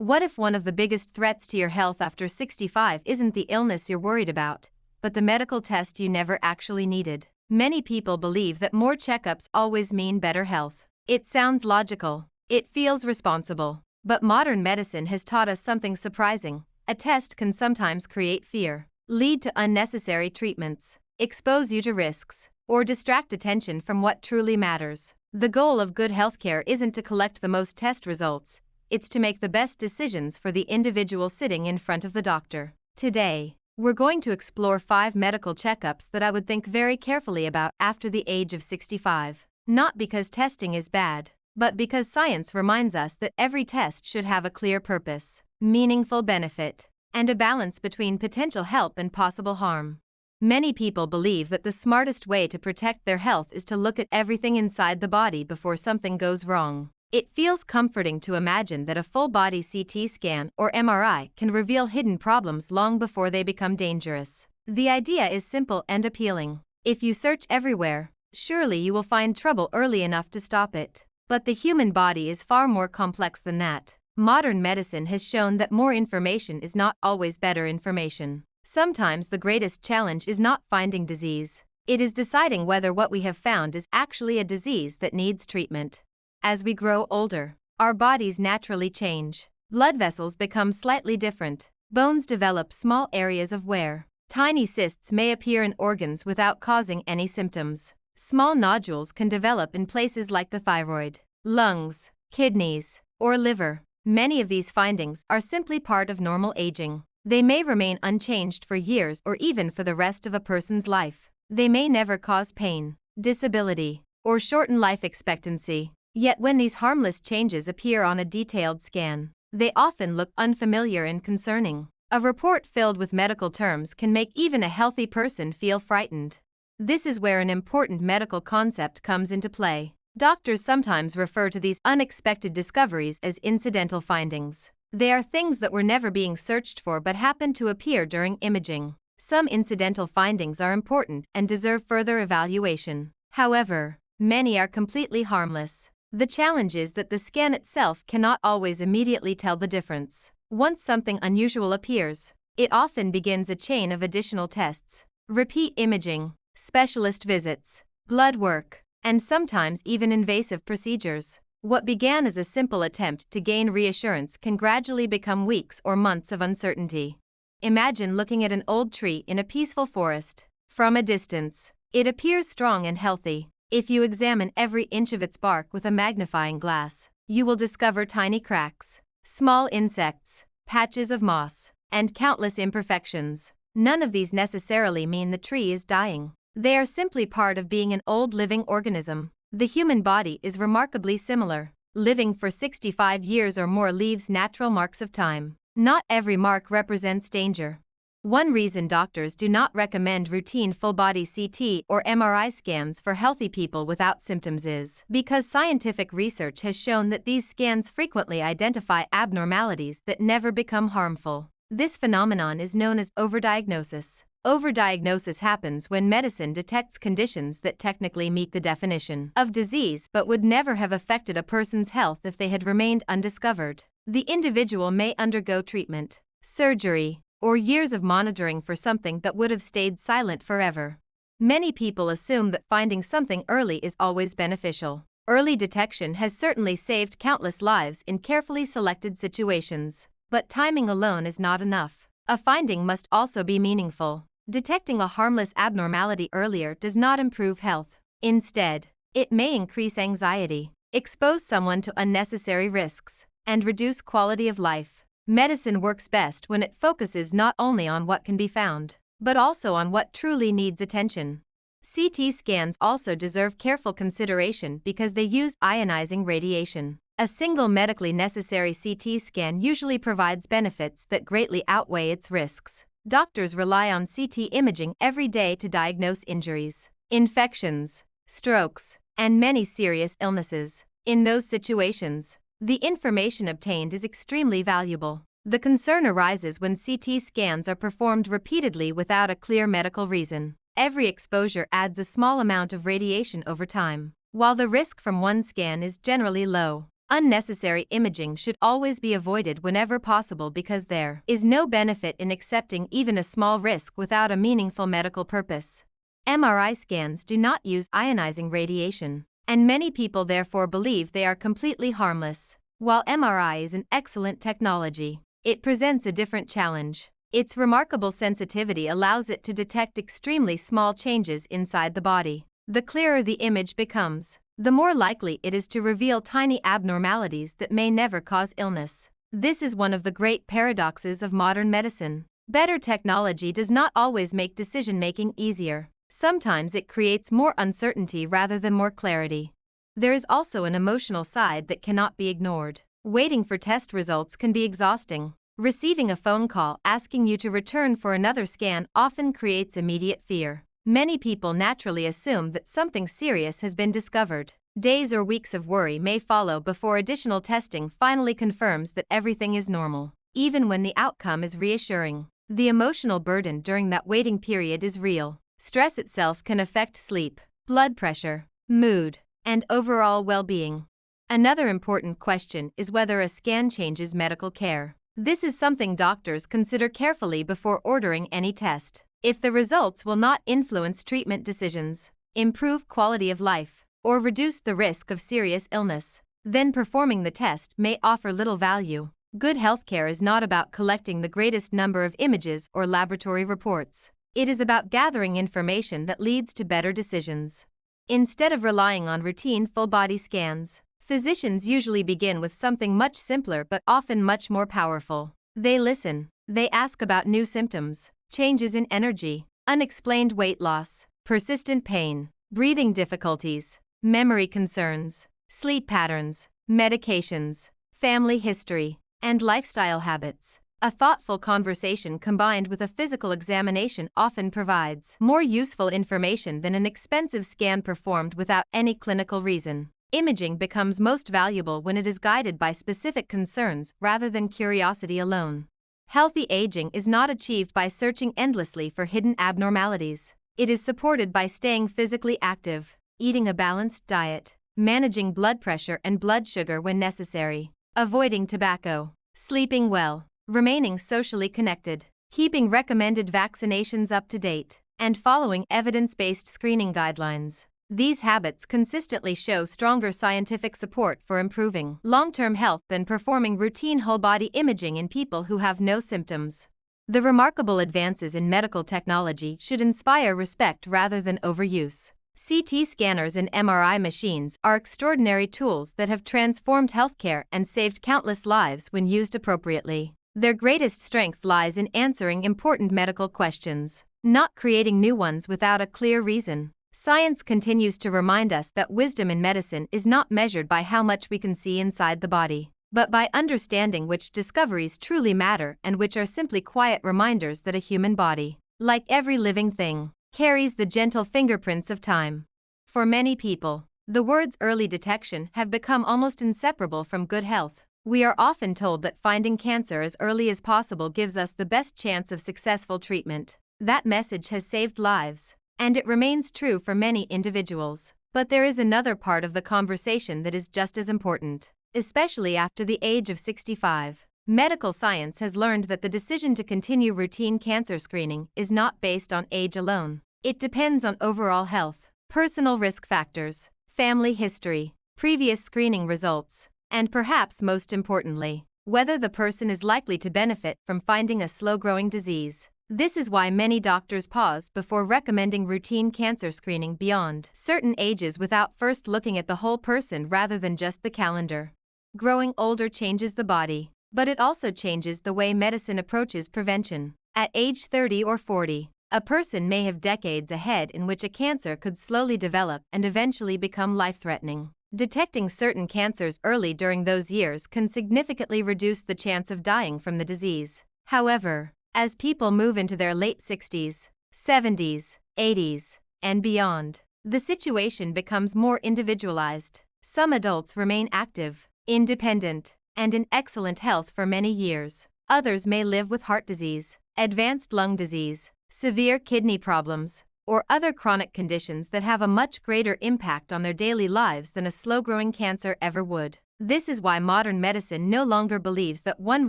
What if one of the biggest threats to your health after 65 isn't the illness you're worried about, but the medical test you never actually needed? Many people believe that more checkups always mean better health. It sounds logical. It feels responsible. But modern medicine has taught us something surprising. A test can sometimes create fear, lead to unnecessary treatments, expose you to risks, or distract attention from what truly matters. The goal of good healthcare isn't to collect the most test results. It's to make the best decisions for the individual sitting in front of the doctor. Today, we're going to explore 5 medical checkups that I would think very carefully about after the age of 65. Not because testing is bad, but because science reminds us that every test should have a clear purpose, meaningful benefit, and a balance between potential help and possible harm. Many people believe that the smartest way to protect their health is to look at everything inside the body before something goes wrong. It feels comforting to imagine that a full-body CT scan or MRI can reveal hidden problems long before they become dangerous. The idea is simple and appealing. If you search everywhere, surely you will find trouble early enough to stop it. But the human body is far more complex than that. Modern medicine has shown that more information is not always better information. Sometimes the greatest challenge is not finding disease. It is deciding whether what we have found is actually a disease that needs treatment. As we grow older, our bodies naturally change. Blood vessels become slightly different. Bones develop small areas of wear. Tiny cysts may appear in organs without causing any symptoms. Small nodules can develop in places like the thyroid, lungs, kidneys, or liver. Many of these findings are simply part of normal aging. They may remain unchanged for years or even for the rest of a person's life. They may never cause pain, disability, or shorten life expectancy. Yet when these harmless changes appear on a detailed scan, they often look unfamiliar and concerning. A report filled with medical terms can make even a healthy person feel frightened. This is where an important medical concept comes into play. Doctors sometimes refer to these unexpected discoveries as incidental findings. They are things that were never being searched for but happen to appear during imaging. Some incidental findings are important and deserve further evaluation. However, many are completely harmless. The challenge is that the scan itself cannot always immediately tell the difference. Once something unusual appears, it often begins a chain of additional tests, repeat imaging, specialist visits, blood work, and sometimes even invasive procedures. What began as a simple attempt to gain reassurance can gradually become weeks or months of uncertainty. Imagine looking at an old tree in a peaceful forest. From a distance, it appears strong and healthy. If you examine every inch of its bark with a magnifying glass, you will discover tiny cracks, small insects, patches of moss, and countless imperfections. None of these necessarily mean the tree is dying. They are simply part of being an old living organism. The human body is remarkably similar. Living for 65 years or more leaves natural marks of time. Not every mark represents danger. One reason doctors do not recommend routine full-body CT or MRI scans for healthy people without symptoms is because scientific research has shown that these scans frequently identify abnormalities that never become harmful. This phenomenon is known as overdiagnosis. Overdiagnosis happens when medicine detects conditions that technically meet the definition of disease but would never have affected a person's health if they had remained undiscovered. The individual may undergo treatment, surgery, or years of monitoring for something that would have stayed silent forever. Many people assume that finding something early is always beneficial. Early detection has certainly saved countless lives in carefully selected situations. But timing alone is not enough. A finding must also be meaningful. Detecting a harmless abnormality earlier does not improve health. Instead, it may increase anxiety, expose someone to unnecessary risks, and reduce quality of life. Medicine works best when it focuses not only on what can be found, but also on what truly needs attention. CT scans also deserve careful consideration because they use ionizing radiation. A single medically necessary CT scan usually provides benefits that greatly outweigh its risks. Doctors rely on CT imaging every day to diagnose injuries, infections, strokes, and many serious illnesses. In those situations, the information obtained is extremely valuable. The concern arises when CT scans are performed repeatedly without a clear medical reason. Every exposure adds a small amount of radiation over time. While the risk from one scan is generally low, Unnecessary imaging should always be avoided whenever possible because there is no benefit in accepting even a small risk without a meaningful medical purpose. MRI scans do not use ionizing radiation, and many people therefore believe they are completely harmless. While MRI is an excellent technology, it presents a different challenge. Its remarkable sensitivity allows it to detect extremely small changes inside the body. The clearer the image becomes, the more likely it is to reveal tiny abnormalities that may never cause illness. This is one of the great paradoxes of modern medicine. Better technology does not always make decision-making easier. Sometimes it creates more uncertainty rather than more clarity. There is also an emotional side that cannot be ignored. Waiting for test results can be exhausting. Receiving a phone call asking you to return for another scan often creates immediate fear. Many people naturally assume that something serious has been discovered. Days or weeks of worry may follow before additional testing finally confirms that everything is normal. Even when the outcome is reassuring, the emotional burden during that waiting period is real. Stress itself can affect sleep, blood pressure, mood, and overall well-being. Another important question is whether a scan changes medical care. This is something doctors consider carefully before ordering any test. If the results will not influence treatment decisions, improve quality of life, or reduce the risk of serious illness, then performing the test may offer little value. Good healthcare is not about collecting the greatest number of images or laboratory reports. It is about gathering information that leads to better decisions. Instead of relying on routine full-body scans, physicians usually begin with something much simpler but often much more powerful. They listen. They ask about new symptoms, changes in energy, unexplained weight loss, persistent pain, breathing difficulties, memory concerns, sleep patterns, medications, family history, and lifestyle habits. A thoughtful conversation combined with a physical examination often provides more useful information than an expensive scan performed without any clinical reason. Imaging becomes most valuable when it is guided by specific concerns rather than curiosity alone. Healthy aging is not achieved by searching endlessly for hidden abnormalities. It is supported by staying physically active, eating a balanced diet, managing blood pressure and blood sugar when necessary, avoiding tobacco, sleeping well, remaining socially connected, keeping recommended vaccinations up to date, and following evidence-based screening guidelines. These habits consistently show stronger scientific support for improving long-term health than performing routine whole-body imaging in people who have no symptoms. The remarkable advances in medical technology should inspire respect rather than overuse. CT scanners and MRI machines are extraordinary tools that have transformed healthcare and saved countless lives when used appropriately. Their greatest strength lies in answering important medical questions, not creating new ones without a clear reason. Science continues to remind us that wisdom in medicine is not measured by how much we can see inside the body, but by understanding which discoveries truly matter and which are simply quiet reminders that a human body, like every living thing, carries the gentle fingerprints of time. For many people, the words early detection have become almost inseparable from good health. We are often told that finding cancer as early as possible gives us the best chance of successful treatment. That message has saved lives, and it remains true for many individuals. But there is another part of the conversation that is just as important, especially after the age of 65. Medical science has learned that the decision to continue routine cancer screening is not based on age alone. It depends on overall health, personal risk factors, family history, previous screening results, and perhaps most importantly, whether the person is likely to benefit from finding a slow-growing disease. This is why many doctors pause before recommending routine cancer screening beyond certain ages without first looking at the whole person rather than just the calendar. Growing older changes the body, but it also changes the way medicine approaches prevention. At age 30 or 40, a person may have decades ahead in which a cancer could slowly develop and eventually become life-threatening. Detecting certain cancers early during those years can significantly reduce the chance of dying from the disease. However, as people move into their late 60s, 70s, 80s, and beyond, the situation becomes more individualized. Some adults remain active, independent, and in excellent health for many years. Others may live with heart disease, advanced lung disease, severe kidney problems, or other chronic conditions that have a much greater impact on their daily lives than a slow-growing cancer ever would. This is why modern medicine no longer believes that one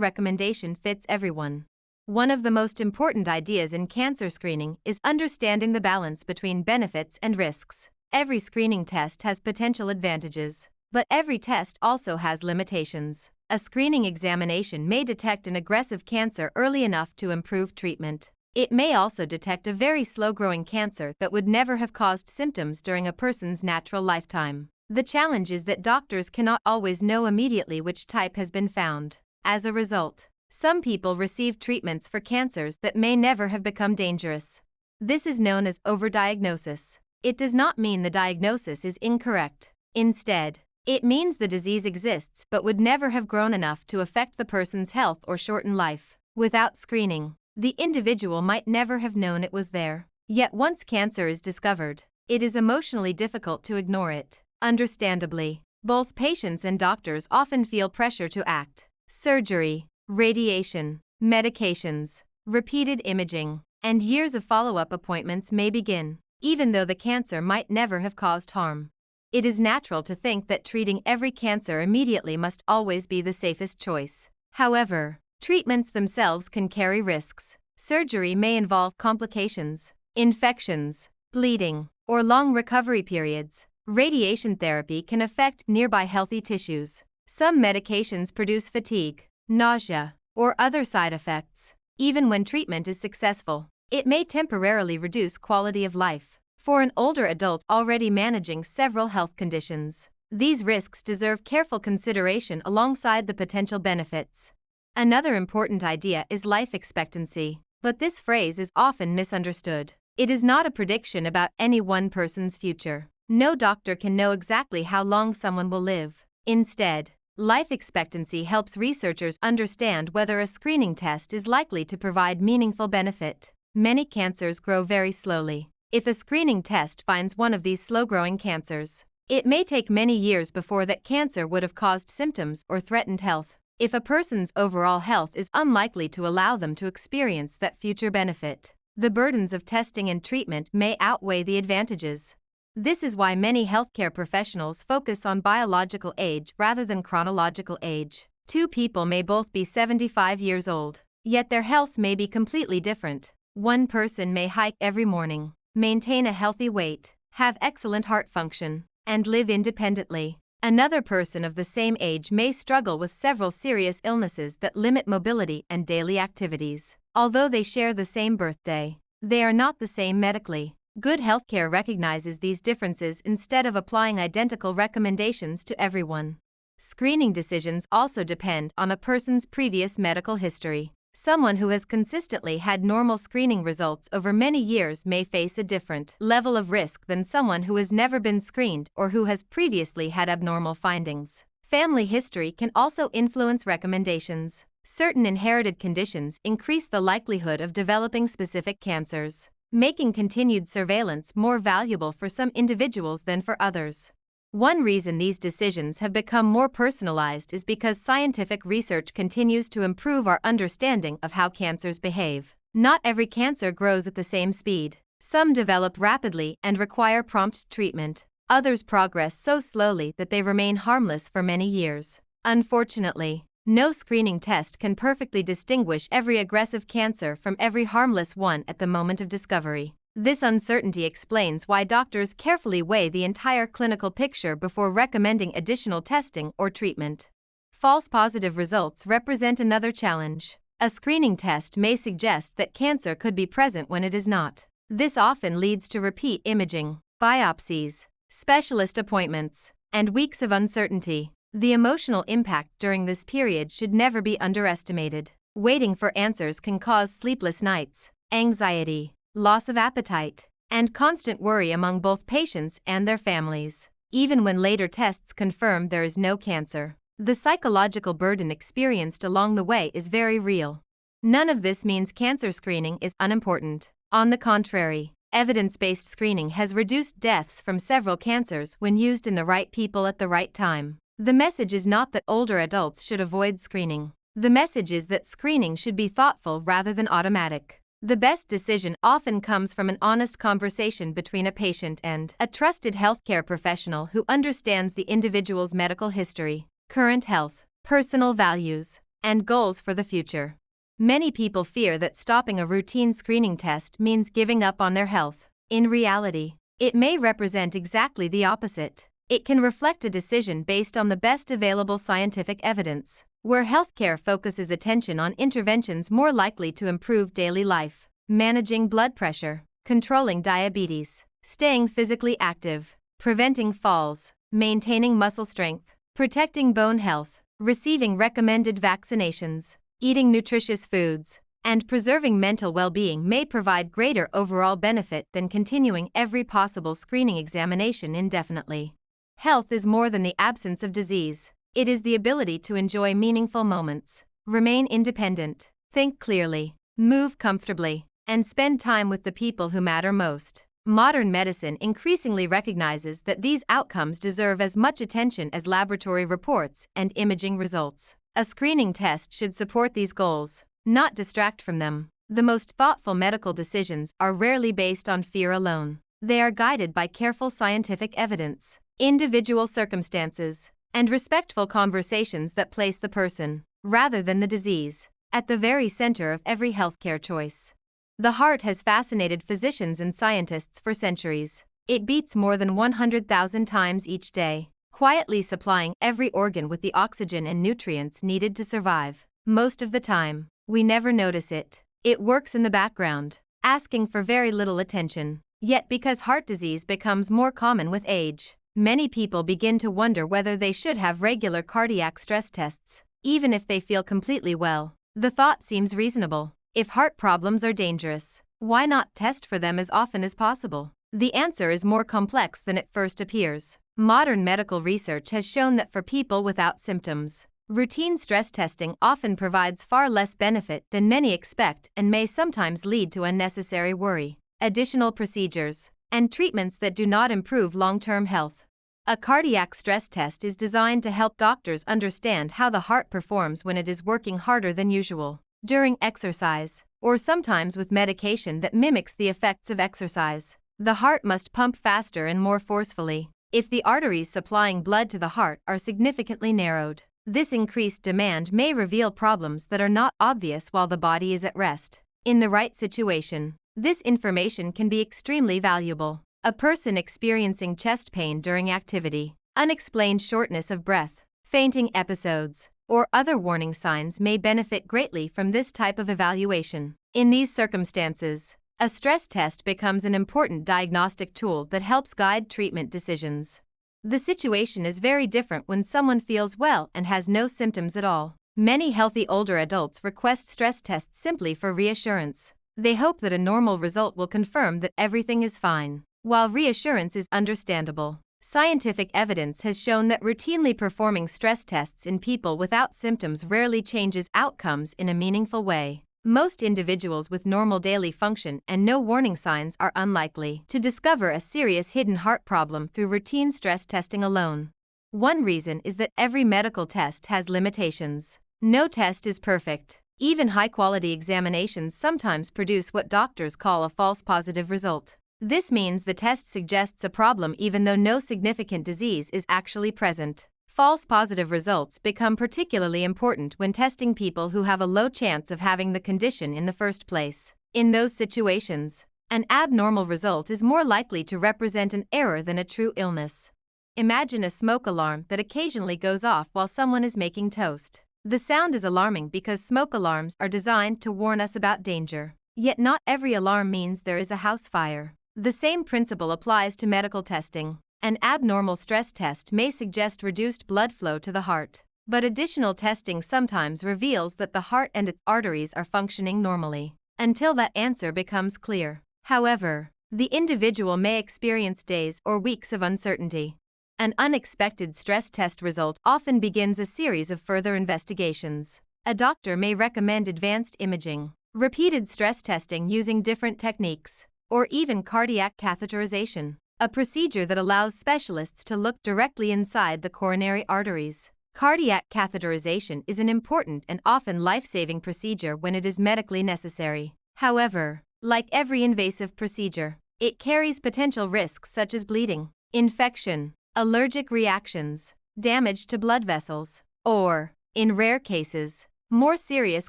recommendation fits everyone. One of the most important ideas in cancer screening is understanding the balance between benefits and risks. Every screening test has potential advantages, but every test also has limitations. A screening examination may detect an aggressive cancer early enough to improve treatment. It may also detect a very slow-growing cancer that would never have caused symptoms during a person's natural lifetime. The challenge is that doctors cannot always know immediately which type has been found. As a result, some people receive treatments for cancers that may never have become dangerous. This is known as overdiagnosis. It does not mean the diagnosis is incorrect. Instead, it means the disease exists but would never have grown enough to affect the person's health or shorten life. Without screening, the individual might never have known it was there. Yet once cancer is discovered, it is emotionally difficult to ignore it. Understandably, both patients and doctors often feel pressure to act. Surgery, radiation, medications, repeated imaging, and years of follow-up appointments may begin, even though the cancer might never have caused harm. It is natural to think that treating every cancer immediately must always be the safest choice. However, treatments themselves can carry risks. Surgery may involve complications, infections, bleeding, or long recovery periods. Radiation therapy can affect nearby healthy tissues. Some medications produce fatigue, nausea, or other side effects. Even when treatment is successful, it may temporarily reduce quality of life. For an older adult already managing several health conditions, these risks deserve careful consideration alongside the potential benefits. Another important idea is life expectancy, but this phrase is often misunderstood. It is not a prediction about any one person's future. No doctor can know exactly how long someone will live. Instead, life expectancy helps researchers understand whether a screening test is likely to provide meaningful benefit. Many cancers grow very slowly. If a screening test finds one of these slow-growing cancers, it may take many years before that cancer would have caused symptoms or threatened health. If a person's overall health is unlikely to allow them to experience that future benefit, the burdens of testing and treatment may outweigh the advantages. This is why many healthcare professionals focus on biological age rather than chronological age. Two people may both be 75 years old, yet their health may be completely different. One person may hike every morning, maintain a healthy weight, have excellent heart function, and live independently. Another person of the same age may struggle with several serious illnesses that limit mobility and daily activities. Although they share the same birthday, they are not the same medically. Good healthcare recognizes these differences instead of applying identical recommendations to everyone. Screening decisions also depend on a person's previous medical history. Someone who has consistently had normal screening results over many years may face a different level of risk than someone who has never been screened or who has previously had abnormal findings. Family history can also influence recommendations. Certain inherited conditions increase the likelihood of developing specific cancers, making continued surveillance more valuable for some individuals than for others. One reason these decisions have become more personalized is because scientific research continues to improve our understanding of how cancers behave. Not every cancer grows at the same speed. Some develop rapidly and require prompt treatment. Others progress so slowly that they remain harmless for many years. Unfortunately, no screening test can perfectly distinguish every aggressive cancer from every harmless one at the moment of discovery. This uncertainty explains why doctors carefully weigh the entire clinical picture before recommending additional testing or treatment. False positive results represent another challenge. A screening test may suggest that cancer could be present when it is not. This often leads to repeat imaging, biopsies, specialist appointments, and weeks of uncertainty. The emotional impact during this period should never be underestimated. Waiting for answers can cause sleepless nights, anxiety, loss of appetite, and constant worry among both patients and their families. Even when later tests confirm there is no cancer, the psychological burden experienced along the way is very real. None of this means cancer screening is unimportant. On the contrary, evidence-based screening has reduced deaths from several cancers when used in the right people at the right time. The message is not that older adults should avoid screening. The message is that screening should be thoughtful rather than automatic. The best decision often comes from an honest conversation between a patient and a trusted healthcare professional who understands the individual's medical history. current health, personal values, and goals for the future. Many people fear that stopping a routine screening test means giving up on their health. In reality, it may represent exactly the opposite. It can reflect a decision based on the best available scientific evidence, where healthcare focuses attention on interventions more likely to improve daily life, managing blood pressure, controlling diabetes, staying physically active, preventing falls, maintaining muscle strength, protecting bone health, receiving recommended vaccinations, eating nutritious foods, and preserving mental well-being may provide greater overall benefit than continuing every possible screening examination indefinitely. Health is more than the absence of disease. It is the ability to enjoy meaningful moments, remain independent, think clearly, move comfortably, and spend time with the people who matter most. Modern medicine increasingly recognizes that these outcomes deserve as much attention as laboratory reports and imaging results. A screening test should support these goals, not distract from them. The most thoughtful medical decisions are rarely based on fear alone. They are guided by careful scientific evidence, individual circumstances, and respectful conversations that place the person, rather than the disease, at the very center of every healthcare choice. The heart has fascinated physicians and scientists for centuries. It beats more than 100,000 times each day, quietly supplying every organ with the oxygen and nutrients needed to survive. Most of the time, we never notice it. It works in the background, asking for very little attention. Yet because heart disease becomes more common with age, many people begin to wonder whether they should have regular cardiac stress tests, even if they feel completely well. The thought seems reasonable. If heart problems are dangerous, why not test for them as often as possible? The answer is more complex than it first appears. Modern medical research has shown that for people without symptoms, routine stress testing often provides far less benefit than many expect and may sometimes lead to unnecessary worry, additional procedures, and treatments that do not improve long-term health. A cardiac stress test is designed to help doctors understand how the heart performs when it is working harder than usual, during exercise, or sometimes with medication that mimics the effects of exercise. The heart must pump faster and more forcefully. If the arteries supplying blood to the heart are significantly narrowed, this increased demand may reveal problems that are not obvious while the body is at rest. In the right situation, this information can be extremely valuable. A person experiencing chest pain during activity, unexplained shortness of breath, fainting episodes, or other warning signs may benefit greatly from this type of evaluation. In these circumstances, a stress test becomes an important diagnostic tool that helps guide treatment decisions. The situation is very different when someone feels well and has no symptoms at all. Many healthy older adults request stress tests simply for reassurance. They hope that a normal result will confirm that everything is fine. While reassurance is understandable, scientific evidence has shown that routinely performing stress tests in people without symptoms rarely changes outcomes in a meaningful way. Most individuals with normal daily function and no warning signs are unlikely to discover a serious hidden heart problem through routine stress testing alone. One reason is that every medical test has limitations. No test is perfect. Even high-quality examinations sometimes produce what doctors call a false positive result. This means the test suggests a problem even though no significant disease is actually present. False positive results become particularly important when testing people who have a low chance of having the condition in the first place. In those situations, an abnormal result is more likely to represent an error than a true illness. Imagine a smoke alarm that occasionally goes off while someone is making toast. The sound is alarming because smoke alarms are designed to warn us about danger. Yet not every alarm means there is a house fire. The same principle applies to medical testing. An abnormal stress test may suggest reduced blood flow to the heart, but additional testing sometimes reveals that the heart and its arteries are functioning normally, until that answer becomes clear. However, the individual may experience days or weeks of uncertainty. An unexpected stress test result often begins a series of further investigations. A doctor may recommend advanced imaging, repeated stress testing using different techniques, or even cardiac catheterization, a procedure that allows specialists to look directly inside the coronary arteries. Cardiac catheterization is an important and often life-saving procedure when it is medically necessary. However, like every invasive procedure, it carries potential risks such as bleeding, infection, allergic reactions, damage to blood vessels, or, in rare cases, more serious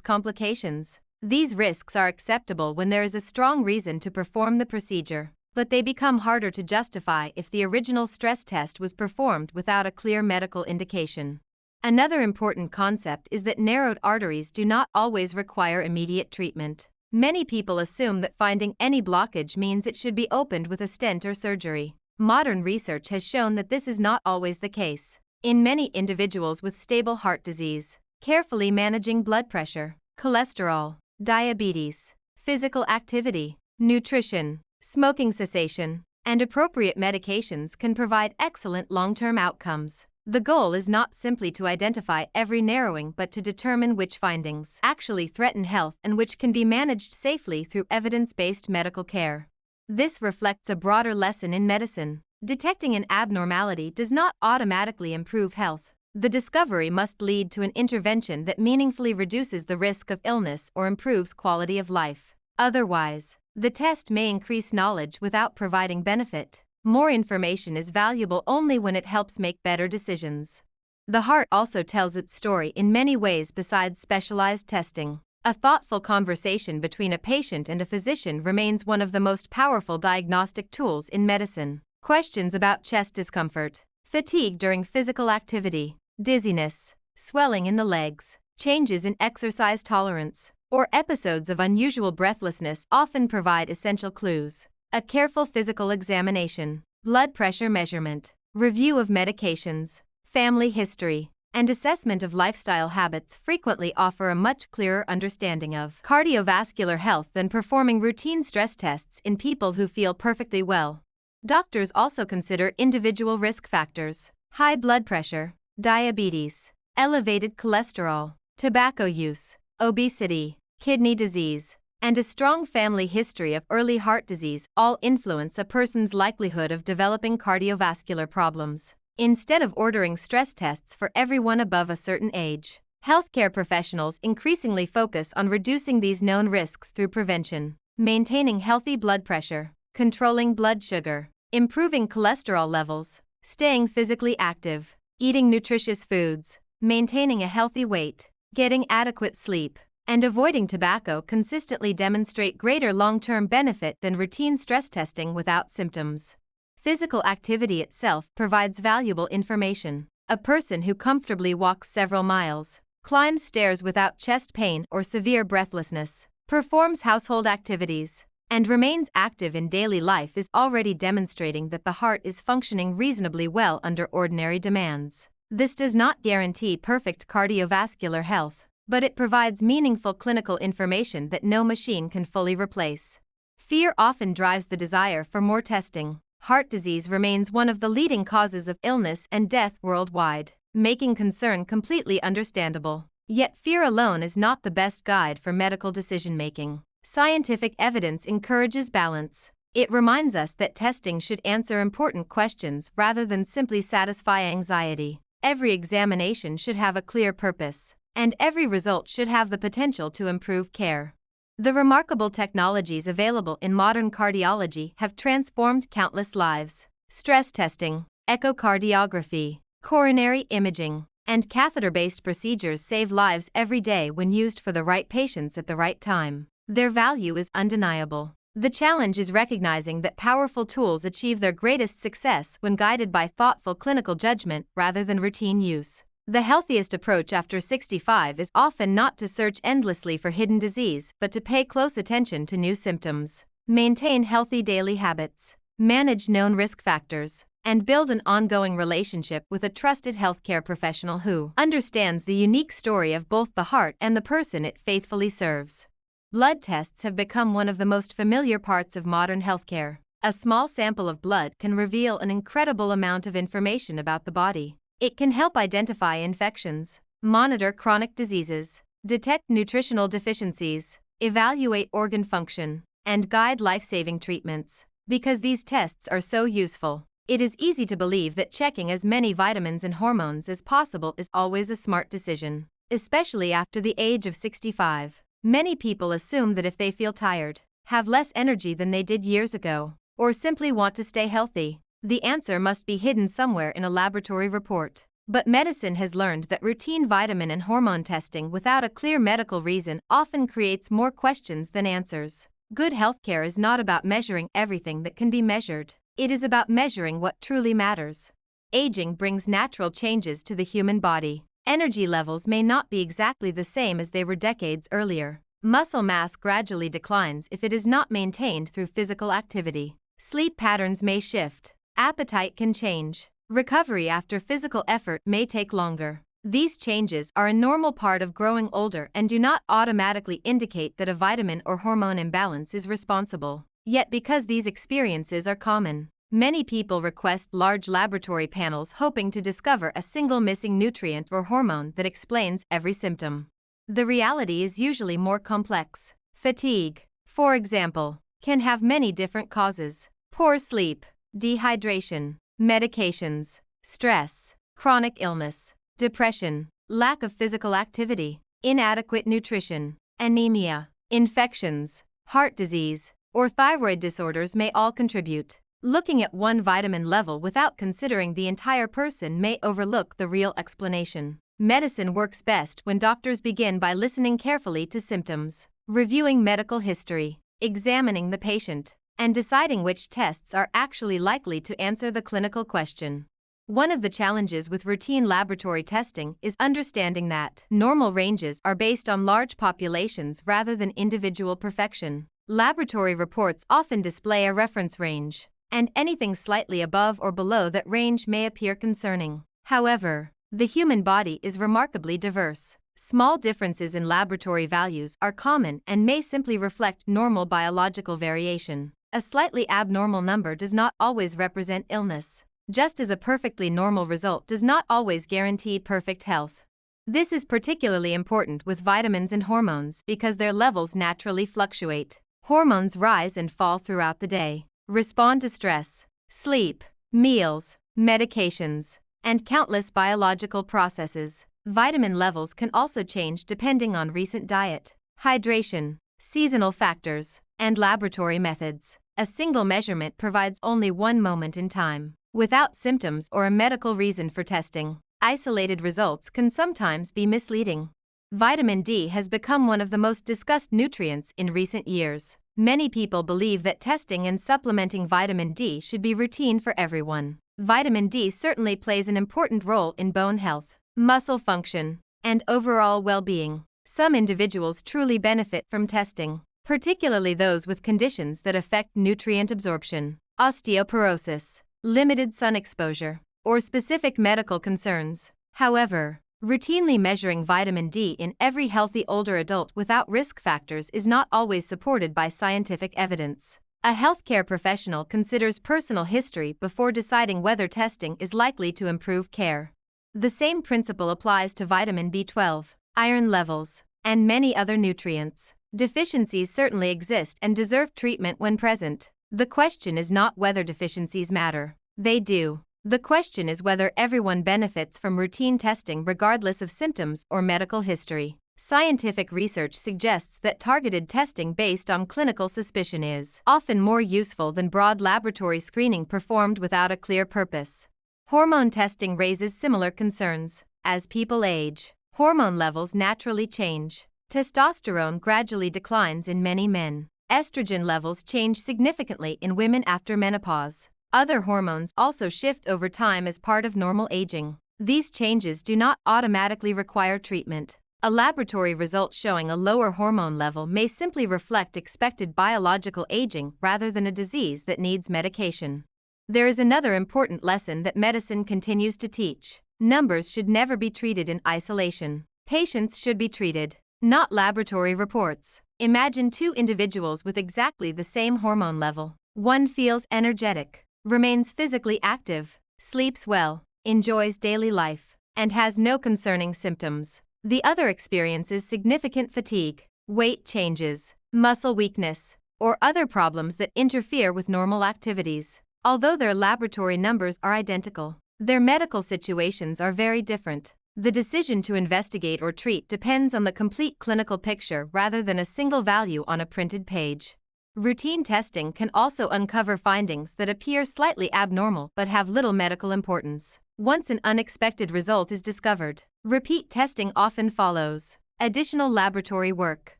complications. These risks are acceptable when there is a strong reason to perform the procedure, but they become harder to justify if the original stress test was performed without a clear medical indication. Another important concept is that narrowed arteries do not always require immediate treatment. Many people assume that finding any blockage means it should be opened with a stent or surgery. Modern research has shown that this is not always the case. In many individuals with stable heart disease, carefully managing blood pressure, cholesterol, diabetes, physical activity, nutrition, smoking cessation, and appropriate medications can provide excellent long-term outcomes. The goal is not simply to identify every narrowing but to determine which findings actually threaten health and which can be managed safely through evidence-based medical care. This reflects a broader lesson in medicine. Detecting an abnormality does not automatically improve health. The discovery must lead to an intervention that meaningfully reduces the risk of illness or improves quality of life. Otherwise, the test may increase knowledge without providing benefit. More information is valuable only when it helps make better decisions. The heart also tells its story in many ways besides specialized testing. A thoughtful conversation between a patient and a physician remains one of the most powerful diagnostic tools in medicine. Questions about chest discomfort, fatigue during physical activity, dizziness, swelling in the legs, changes in exercise tolerance, or episodes of unusual breathlessness often provide essential clues. A careful physical examination, blood pressure measurement, review of medications, family history, and assessment of lifestyle habits frequently offer a much clearer understanding of cardiovascular health than performing routine stress tests in people who feel perfectly well. Doctors also consider individual risk factors: high blood pressure, diabetes, elevated cholesterol, tobacco use, obesity, kidney disease, and a strong family history of early heart disease all influence a person's likelihood of developing cardiovascular problems. Instead of ordering stress tests for everyone above a certain age, healthcare professionals increasingly focus on reducing these known risks through prevention, maintaining healthy blood pressure, controlling blood sugar, improving cholesterol levels, staying physically active, eating nutritious foods, maintaining a healthy weight, getting adequate sleep, and avoiding tobacco consistently demonstrate greater long-term benefit than routine stress testing without symptoms. Physical activity itself provides valuable information. A person who comfortably walks several miles, climbs stairs without chest pain or severe breathlessness, performs household activities, and remains active in daily life is already demonstrating that the heart is functioning reasonably well under ordinary demands. This does not guarantee perfect cardiovascular health, but it provides meaningful clinical information that no machine can fully replace. Fear often drives the desire for more testing. Heart disease remains one of the leading causes of illness and death worldwide, making concern completely understandable. Yet fear alone is not the best guide for medical decision-making. Scientific evidence encourages balance. It reminds us that testing should answer important questions rather than simply satisfy anxiety. Every examination should have a clear purpose, and every result should have the potential to improve care. The remarkable technologies available in modern cardiology have transformed countless lives. Stress testing, echocardiography, coronary imaging, and catheter-based procedures save lives every day when used for the right patients at the right time. Their value is undeniable. The challenge is recognizing that powerful tools achieve their greatest success when guided by thoughtful clinical judgment rather than routine use. The healthiest approach after 65 is often not to search endlessly for hidden disease but to pay close attention to new symptoms, maintain healthy daily habits, manage known risk factors, and build an ongoing relationship with a trusted healthcare professional who understands the unique story of both the heart and the person it faithfully serves. Blood tests have become one of the most familiar parts of modern healthcare. A small sample of blood can reveal an incredible amount of information about the body. It can help identify infections, monitor chronic diseases, detect nutritional deficiencies, evaluate organ function, and guide life-saving treatments. Because these tests are so useful, it is easy to believe that checking as many vitamins and hormones as possible is always a smart decision, especially after the age of 65. Many people assume that if they feel tired, have less energy than they did years ago, or simply want to stay healthy, the answer must be hidden somewhere in a laboratory report. But medicine has learned that routine vitamin and hormone testing without a clear medical reason often creates more questions than answers. Good healthcare is not about measuring everything that can be measured. It is about measuring what truly matters. Aging brings natural changes to the human body. Energy levels may not be exactly the same as they were decades earlier. Muscle mass gradually declines if it is not maintained through physical activity. Sleep patterns may shift. Appetite can change. Recovery after physical effort may take longer. These changes are a normal part of growing older and do not automatically indicate that a vitamin or hormone imbalance is responsible. Yet because these experiences are common, many people request large laboratory panels hoping to discover a single missing nutrient or hormone that explains every symptom. The reality is usually more complex. Fatigue, for example, can have many different causes. Poor sleep, dehydration, medications, stress, chronic illness, depression, lack of physical activity, inadequate nutrition, anemia, infections, heart disease, or thyroid disorders may all contribute. Looking at one vitamin level without considering the entire person may overlook the real explanation. Medicine works best when doctors begin by listening carefully to symptoms, reviewing medical history, examining the patient, and deciding which tests are actually likely to answer the clinical question. One of the challenges with routine laboratory testing is understanding that normal ranges are based on large populations rather than individual perfection. Laboratory reports often display a reference range, and anything slightly above or below that range may appear concerning. However, the human body is remarkably diverse. Small differences in laboratory values are common and may simply reflect normal biological variation. A slightly abnormal number does not always represent illness, just as a perfectly normal result does not always guarantee perfect health. This is particularly important with vitamins and hormones because their levels naturally fluctuate. Hormones rise and fall throughout the day, respond to stress, sleep, meals, medications, and countless biological processes. Vitamin levels can also change depending on recent diet, hydration, seasonal factors, and laboratory methods. A single measurement provides only one moment in time, without symptoms or a medical reason for testing. Isolated results can sometimes be misleading. Vitamin D has become one of the most discussed nutrients in recent years. Many people believe that testing and supplementing vitamin D should be routine for everyone. Vitamin D certainly plays an important role in bone health, muscle function, and overall well-being. Some individuals truly benefit from testing, particularly those with conditions that affect nutrient absorption, osteoporosis, limited sun exposure, or specific medical concerns. However, routinely measuring vitamin D in every healthy older adult without risk factors is not always supported by scientific evidence. A healthcare professional considers personal history before deciding whether testing is likely to improve care. The same principle applies to vitamin B12, iron levels, and many other nutrients. Deficiencies certainly exist and deserve treatment when present. The question is not whether deficiencies matter. They do. The question is whether everyone benefits from routine testing regardless of symptoms or medical history. Scientific research suggests that targeted testing based on clinical suspicion is often more useful than broad laboratory screening performed without a clear purpose. Hormone testing raises similar concerns. As people age, hormone levels naturally change. Testosterone gradually declines in many men. Estrogen levels change significantly in women after menopause. Other hormones also shift over time as part of normal aging. These changes do not automatically require treatment. A laboratory result showing a lower hormone level may simply reflect expected biological aging rather than a disease that needs medication. There is another important lesson that medicine continues to teach. Numbers should never be treated in isolation. Patients should be treated, not laboratory reports. Imagine two individuals with exactly the same hormone level. One feels energetic, remains physically active, sleeps well, enjoys daily life, and has no concerning symptoms. The other experiences significant fatigue, weight changes, muscle weakness, or other problems that interfere with normal activities. Although their laboratory numbers are identical, their medical situations are very different. The decision to investigate or treat depends on the complete clinical picture rather than a single value on a printed page. Routine testing can also uncover findings that appear slightly abnormal but have little medical importance. Once an unexpected result is discovered, repeat testing often follows. Additional laboratory work,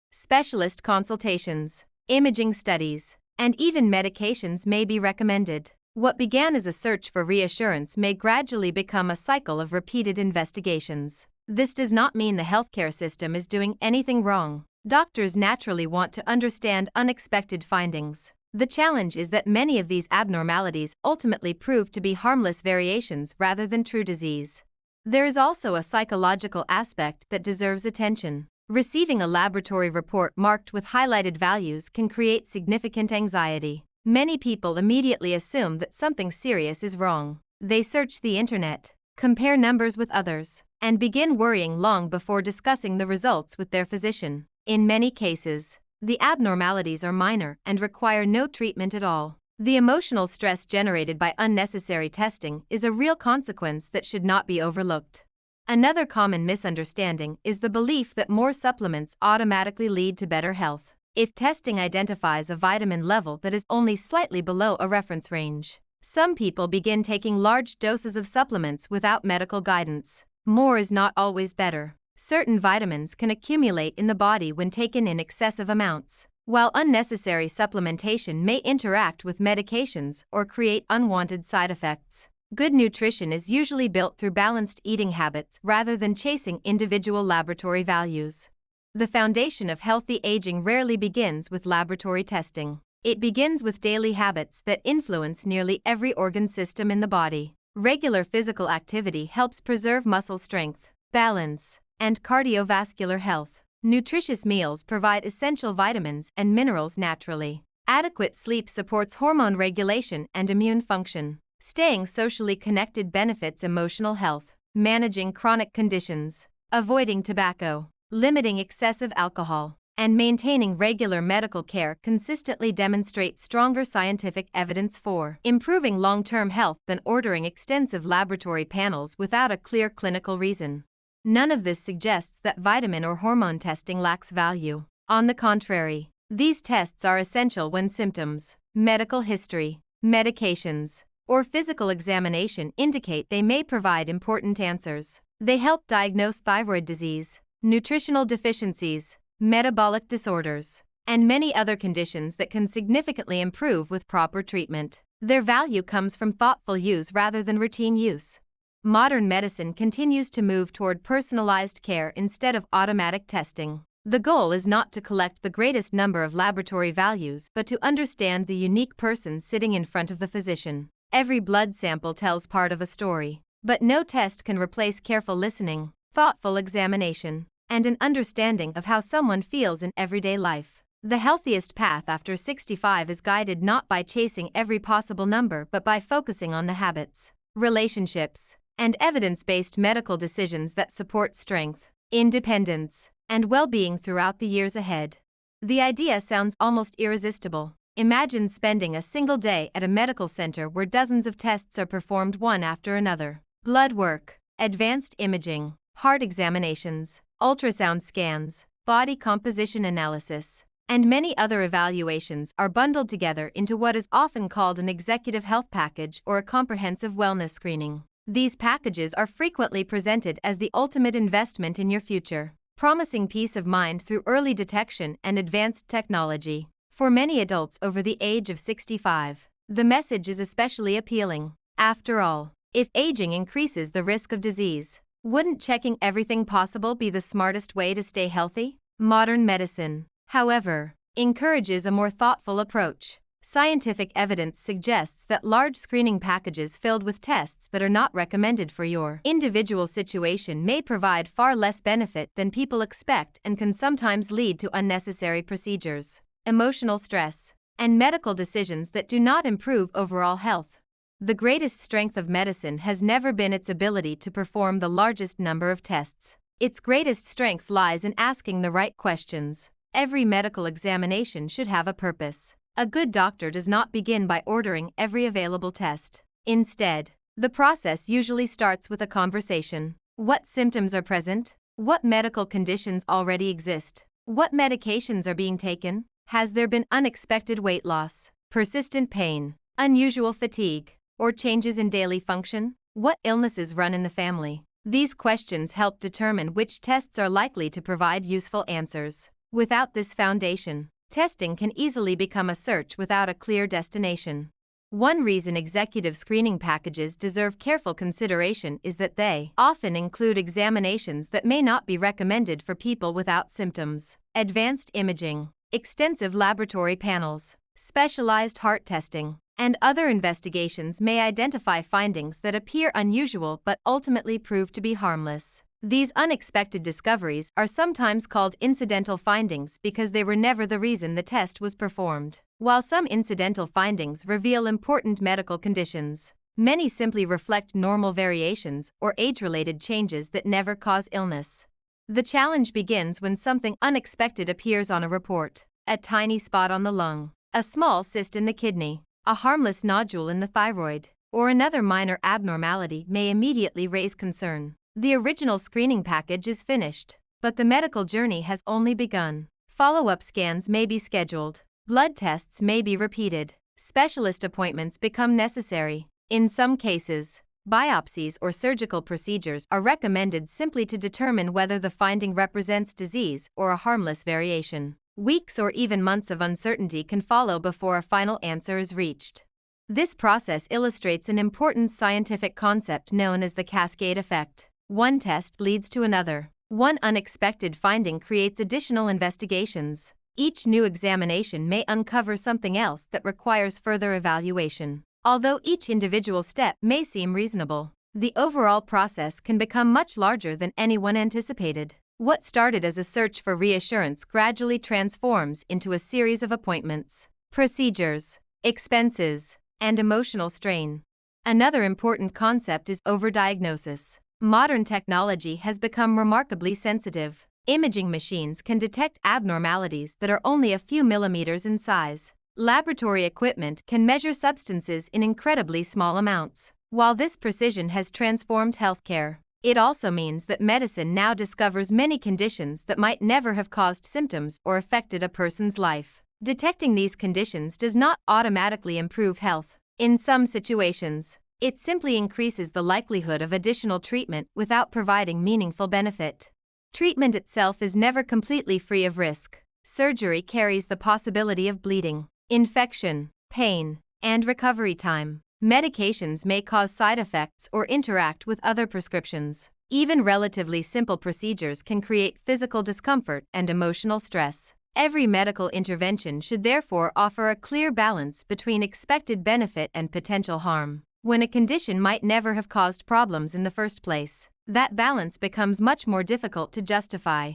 specialist consultations, imaging studies, and even medications may be recommended. What began as a search for reassurance may gradually become a cycle of repeated investigations. This does not mean the healthcare system is doing anything wrong. Doctors naturally want to understand unexpected findings. The challenge is that many of these abnormalities ultimately prove to be harmless variations rather than true disease. There is also a psychological aspect that deserves attention. Receiving a laboratory report marked with highlighted values can create significant anxiety. Many people immediately assume that something serious is wrong. They search the internet, compare numbers with others, and begin worrying long before discussing the results with their physician. In many cases, the abnormalities are minor and require no treatment at all. The emotional stress generated by unnecessary testing is a real consequence that should not be overlooked. Another common misunderstanding is the belief that more supplements automatically lead to better health. If testing identifies a vitamin level that is only slightly below a reference range, some people begin taking large doses of supplements without medical guidance. More is not always better. Certain vitamins can accumulate in the body when taken in excessive amounts, while unnecessary supplementation may interact with medications or create unwanted side effects. Good nutrition is usually built through balanced eating habits rather than chasing individual laboratory values. The foundation of healthy aging rarely begins with laboratory testing. It begins with daily habits that influence nearly every organ system in the body. Regular physical activity helps preserve muscle strength, balance, and cardiovascular health. Nutritious meals provide essential vitamins and minerals naturally. Adequate sleep supports hormone regulation and immune function. Staying socially connected benefits emotional health. Managing chronic conditions, avoiding tobacco, limiting excessive alcohol, and maintaining regular medical care consistently demonstrate stronger scientific evidence for improving long-term health than ordering extensive laboratory panels without a clear clinical reason. None of this suggests that vitamin or hormone testing lacks value. On the contrary, these tests are essential when symptoms, medical history, medications, or physical examination indicate they may provide important answers. They help diagnose thyroid disease, nutritional deficiencies, metabolic disorders, and many other conditions that can significantly improve with proper treatment. Their value comes from thoughtful use rather than routine use. Modern medicine continues to move toward personalized care instead of automatic testing. The goal is not to collect the greatest number of laboratory values but to understand the unique person sitting in front of the physician. Every blood sample tells part of a story, but no test can replace careful listening, thoughtful examination, and an understanding of how someone feels in everyday life. The healthiest path after 65 is guided not by chasing every possible number but by focusing on the habits, relationships, and evidence-based medical decisions that support strength, independence, and well-being throughout the years ahead. The idea sounds almost irresistible. Imagine spending a single day at a medical center where dozens of tests are performed one after another. Blood work, advanced imaging, heart examinations, ultrasound scans, body composition analysis, and many other evaluations are bundled together into what is often called an executive health package or a comprehensive wellness screening. These packages are frequently presented as the ultimate investment in your future, promising peace of mind through early detection and advanced technology. For many adults over the age of 65, the message is especially appealing. After all, if aging increases the risk of disease, wouldn't checking everything possible be the smartest way to stay healthy? Modern medicine, however, encourages a more thoughtful approach. Scientific evidence suggests that large screening packages filled with tests that are not recommended for your individual situation may provide far less benefit than people expect and can sometimes lead to unnecessary procedures, emotional stress, and medical decisions that do not improve overall health. The greatest strength of medicine has never been its ability to perform the largest number of tests. Its greatest strength lies in asking the right questions. Every medical examination should have a purpose. A good doctor does not begin by ordering every available test. Instead, the process usually starts with a conversation. What symptoms are present? What medical conditions already exist? What medications are being taken? Has there been unexpected weight loss, persistent pain, unusual fatigue, or changes in daily function? What illnesses run in the family? These questions help determine which tests are likely to provide useful answers. Without this foundation, testing can easily become a search without a clear destination. One reason executive screening packages deserve careful consideration is that they often include examinations that may not be recommended for people without symptoms. Advanced imaging, extensive laboratory panels, specialized heart testing, and other investigations may identify findings that appear unusual but ultimately prove to be harmless. These unexpected discoveries are sometimes called incidental findings because they were never the reason the test was performed. While some incidental findings reveal important medical conditions, many simply reflect normal variations or age-related changes that never cause illness. The challenge begins when something unexpected appears on a report: a tiny spot on the lung, a small cyst in the kidney, a harmless nodule in the thyroid, or another minor abnormality may immediately raise concern. The original screening package is finished, but the medical journey has only begun. Follow-up scans may be scheduled, blood tests may be repeated, specialist appointments become necessary. In some cases, biopsies or surgical procedures are recommended simply to determine whether the finding represents disease or a harmless variation. Weeks or even months of uncertainty can follow before a final answer is reached. This process illustrates an important scientific concept known as the cascade effect. One test leads to another. One unexpected finding creates additional investigations. Each new examination may uncover something else that requires further evaluation. Although each individual step may seem reasonable, the overall process can become much larger than anyone anticipated. What started as a search for reassurance gradually transforms into a series of appointments, procedures, expenses, and emotional strain. Another important concept is overdiagnosis. Modern technology has become remarkably sensitive. Imaging machines can detect abnormalities that are only a few millimeters in size. Laboratory equipment can measure substances in incredibly small amounts. While this precision has transformed healthcare, it also means that medicine now discovers many conditions that might never have caused symptoms or affected a person's life. Detecting these conditions does not automatically improve health. In some situations, it simply increases the likelihood of additional treatment without providing meaningful benefit. Treatment itself is never completely free of risk. Surgery carries the possibility of bleeding, infection, pain, and recovery time. Medications may cause side effects or interact with other prescriptions. Even relatively simple procedures can create physical discomfort and emotional stress. Every medical intervention should therefore offer a clear balance between expected benefit and potential harm. When a condition might never have caused problems in the first place, that balance becomes much more difficult to justify.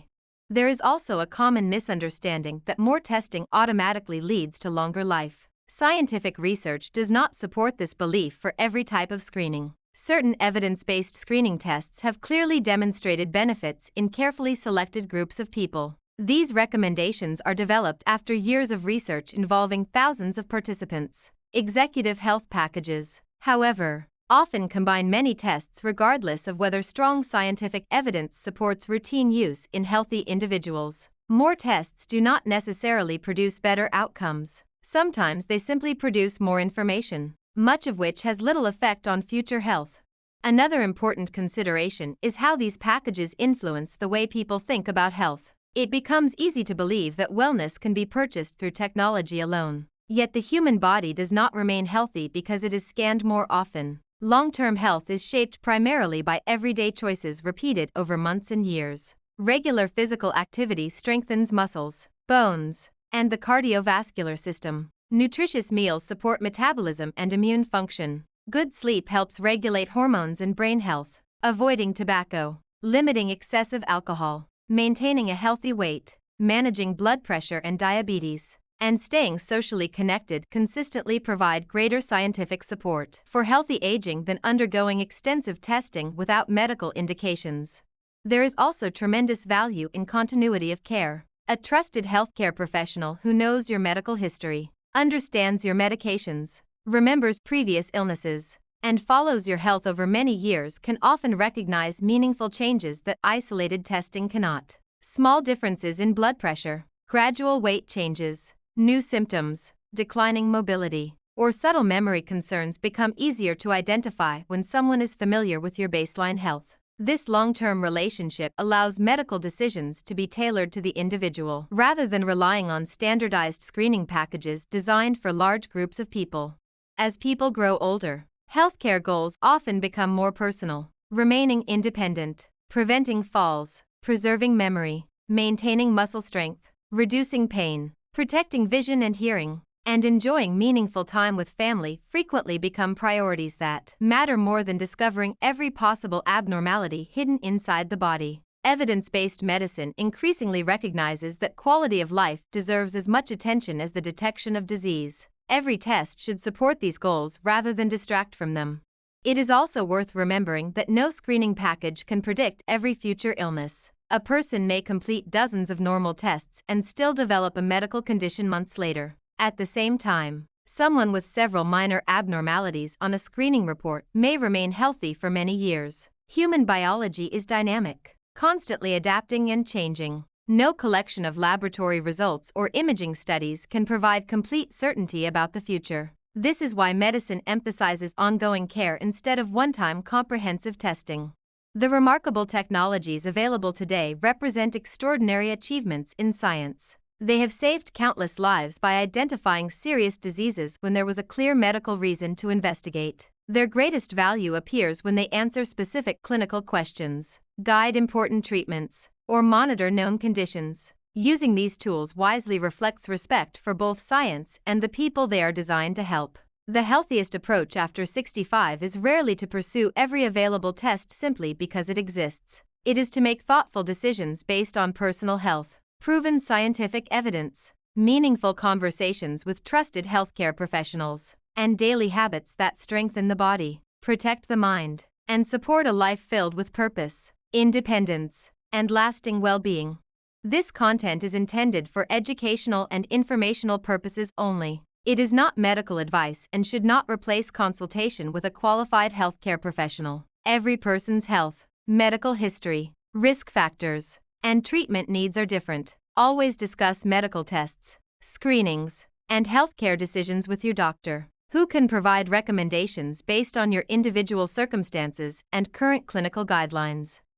There is also a common misunderstanding that more testing automatically leads to longer life. Scientific research does not support this belief for every type of screening. Certain evidence-based screening tests have clearly demonstrated benefits in carefully selected groups of people. These recommendations are developed after years of research involving thousands of participants. Executive health packages, however, often combine many tests regardless of whether strong scientific evidence supports routine use in healthy individuals. More tests do not necessarily produce better outcomes. Sometimes they simply produce more information, much of which has little effect on future health. Another important consideration is how these packages influence the way people think about health. It becomes easy to believe that wellness can be purchased through technology alone. Yet the human body does not remain healthy because it is scanned more often. Long-term health is shaped primarily by everyday choices repeated over months and years. Regular physical activity strengthens muscles, bones, and the cardiovascular system. Nutritious meals support metabolism and immune function. Good sleep helps regulate hormones and brain health. Avoiding tobacco, limiting excessive alcohol, maintaining a healthy weight, managing blood pressure and diabetes, and staying socially connected consistently provide greater scientific support for healthy aging than undergoing extensive testing without medical indications. There is also tremendous value in continuity of care. A trusted healthcare professional who knows your medical history, understands your medications, remembers previous illnesses, and follows your health over many years can often recognize meaningful changes that isolated testing cannot. Small differences in blood pressure, gradual weight changes, new symptoms, declining mobility, or subtle memory concerns become easier to identify when someone is familiar with your baseline health. This long-term relationship allows medical decisions to be tailored to the individual, rather than relying on standardized screening packages designed for large groups of people. As people grow older, healthcare goals often become more personal, remaining independent, preventing falls, preserving memory, maintaining muscle strength, reducing pain, protecting vision and hearing, and enjoying meaningful time with family frequently become priorities that matter more than discovering every possible abnormality hidden inside the body. Evidence-based medicine increasingly recognizes that quality of life deserves as much attention as the detection of disease. Every test should support these goals rather than distract from them. It is also worth remembering that no screening package can predict every future illness. A person may complete dozens of normal tests and still develop a medical condition months later. At the same time, someone with several minor abnormalities on a screening report may remain healthy for many years. Human biology is dynamic, constantly adapting and changing. No collection of laboratory results or imaging studies can provide complete certainty about the future. This is why medicine emphasizes ongoing care instead of one-time comprehensive testing. The remarkable technologies available today represent extraordinary achievements in science. They have saved countless lives by identifying serious diseases when there was a clear medical reason to investigate. Their greatest value appears when they answer specific clinical questions, guide important treatments, or monitor known conditions. Using these tools wisely reflects respect for both science and the people they are designed to help. The healthiest approach after 65 is rarely to pursue every available test simply because it exists. It is to make thoughtful decisions based on personal health, proven scientific evidence, meaningful conversations with trusted healthcare professionals, and daily habits that strengthen the body, protect the mind, and support a life filled with purpose, independence, and lasting well-being. This content is intended for educational and informational purposes only. It is not medical advice and should not replace consultation with a qualified healthcare professional. Every person's health, medical history, risk factors, and treatment needs are different. Always discuss medical tests, screenings, and healthcare decisions with your doctor, who can provide recommendations based on your individual circumstances and current clinical guidelines.